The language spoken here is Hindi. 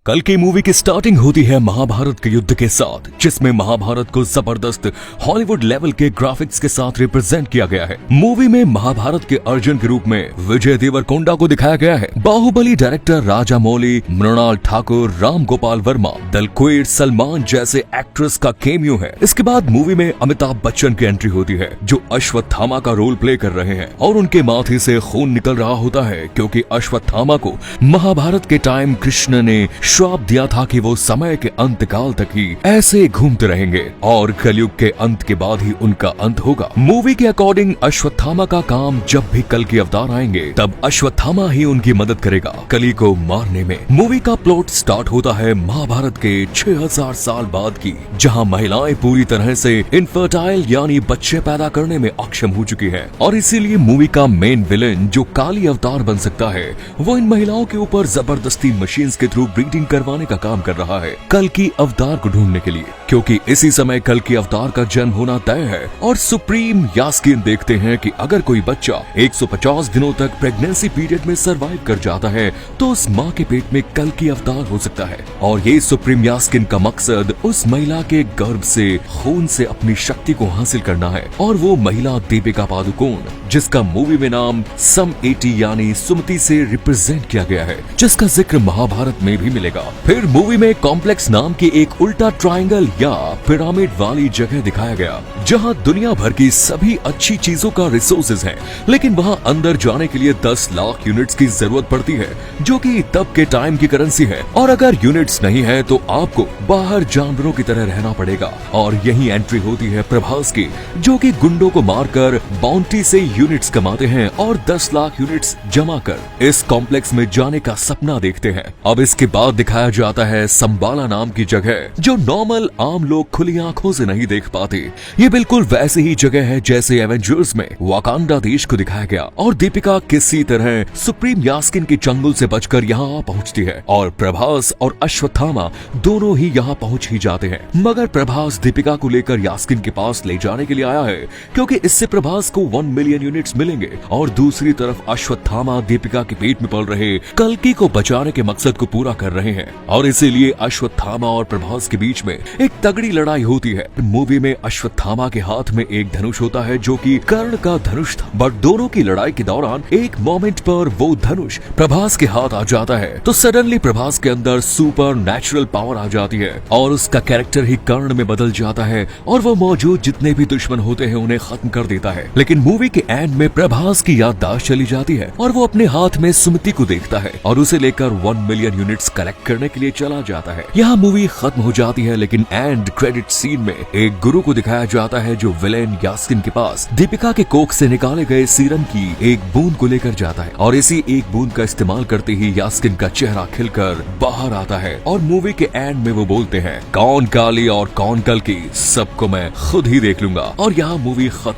कल की मूवी की स्टार्टिंग होती है महाभारत के युद्ध के साथ, जिसमें महाभारत को जबरदस्त हॉलीवुड लेवल के ग्राफिक्स के साथ रिप्रेजेंट किया गया है। मूवी में महाभारत के अर्जुन के रूप में विजय देवरकोंडा को दिखाया गया है। बाहुबली डायरेक्टर राजामौली, मृणाल ठाकुर, राम गोपाल वर्मा, दलक्वीर सलमान जैसे एक्ट्रेस का केमियो है। इसके बाद मूवी में अमिताभ बच्चन की एंट्री होती है, जो अश्वत्थामा का रोल प्ले कर रहे हैं और उनके माथे से खून निकल रहा होता है, क्योंकि अश्वत्थामा को महाभारत के टाइम कृष्ण ने श्राप दिया था कि वो समय के अंतकाल तक ही ऐसे घूमते रहेंगे और कलयुग के अंत के बाद ही उनका अंत होगा। मूवी के अकॉर्डिंग अश्वत्थामा का काम जब भी कल के अवतार आएंगे तब अश्वत्थामा ही उनकी मदद करेगा कली को मारने में। मूवी का प्लॉट स्टार्ट होता है महाभारत के 6000 साल बाद की, जहां महिलाएं पूरी तरह से इनफर्टाइल यानी बच्चे पैदा करने में अक्षम हो चुकी है और इसीलिए मूवी का मेन विलेन जो काली अवतार बन सकता है वो इन महिलाओं के ऊपर जबरदस्ती मशीन्स के थ्रू ब्रीडिंग करवाने का काम कर रहा है कल की अवतार को ढूंढने के लिए, क्योंकि इसी समय कल की अवतार का जन्म होना तय है। और सुप्रीम यास्किन देखते हैं कि अगर कोई बच्चा 150 दिनों तक प्रेगनेंसी पीरियड में सरवाइव कर जाता है तो उस माँ के पेट में कल की अवतार हो सकता है। और ये सुप्रीम यास्किन का मकसद उस महिला के गर्भ से खून से अपनी शक्ति को हासिल करना है, और वो महिला दीपिका पादुकोण, जिसका मूवी में नाम सम 80 यानी सुमति से रिप्रेजेंट किया गया है, जिसका जिक्र महाभारत में भी मिलेगा। फिर मूवी में कॉम्प्लेक्स नाम की एक उल्टा ट्रायंगल या पिरामिड वाली जगह दिखाया गया, जहां दुनिया भर की सभी अच्छी चीजों का रिसोर्सेज है, लेकिन वहां अंदर जाने के लिए 10 लाख यूनिट्स की जरूरत पड़ती है, जो कि तब के टाइम की करेंसी है। और अगर यूनिट्स नहीं है तो आपको बाहर जानवरों की तरह रहना पड़ेगा। और यही एंट्री होती है प्रभास की, जो कि गुंडों को मारकर बाउंटी से यूनिट्स कमाते हैं और 10 लाख यूनिट्स जमा कर इस कॉम्प्लेक्स में जाने का सपना देखते हैं। अब इसके बाद दिखाया जाता है संबाला नाम की जगह, जो नॉर्मल आम लोग खुली आंखों से नहीं देख पाते। ये बिल्कुल वैसी ही जगह है जैसे एवेंजर्स में वाकांडा देश को दिखाया गया, और दीपिका किसी तरह सुप्रीम यास्किन के चंगुल से बचकर यहाँ पहुँचती है और प्रभास और अश्वत्थामा दोनों ही यहाँ पहुँच ही जाते हैं। मगर प्रभास दीपिका को लेकर यास्किन के पास ले जाने के लिए आया है, क्योंकि इससे प्रभास को 1 मिलियन यूनिट्स मिलेंगे, और दूसरी तरफ अश्वत्थामा दीपिका के पेट में पल रहे कल्कि को बचाने के मकसद को पूरा कर रहे हैं, और इसीलिए अश्वत्थामा और प्रभास के बीच में एक तगड़ी लड़ाई होती है। मूवी में अश्वत्थामा के हाथ में एक धनुष होता है जो कि कर्ण का धनुष था, बट दोनों की लड़ाई के दौरान एक मोमेंट पर वो धनुष प्रभास के हाथ आ जाता है, तो सडनली प्रभास के अंदर सुपर नेचुरल पावर आ जाती है और उसका कैरेक्टर ही कर्ण में बदल जाता है, और वो मौजूद जितने भी दुश्मन होते हैं उन्हें खत्म कर देता है। लेकिन मूवी के एंड में प्रभास की याददाश्त चली जाती है और वो अपने हाथ में सुमति को देखता है और उसे लेकर 1 मिलियन यूनिट्स कलेक्ट करने के लिए चला जाता है। यहाँ मूवी खत्म हो जाती है, लेकिन एंड क्रेडिट सीन में एक गुरु को दिखाया जाता है जो विलेन यास्किन के पास दीपिका के कोख से निकाले गए सीरम की एक बूंद को लेकर जाता है, और इसी एक बूंद का इस्तेमाल करते ही यास्किन का चेहरा खिलकर बाहर आता है। और मूवी के एंड में वो बोलते हैं, कौन काली और कौन कल्कि, सबको मैं खुद ही देख लूंगा। और यहाँ मूवी खत्म।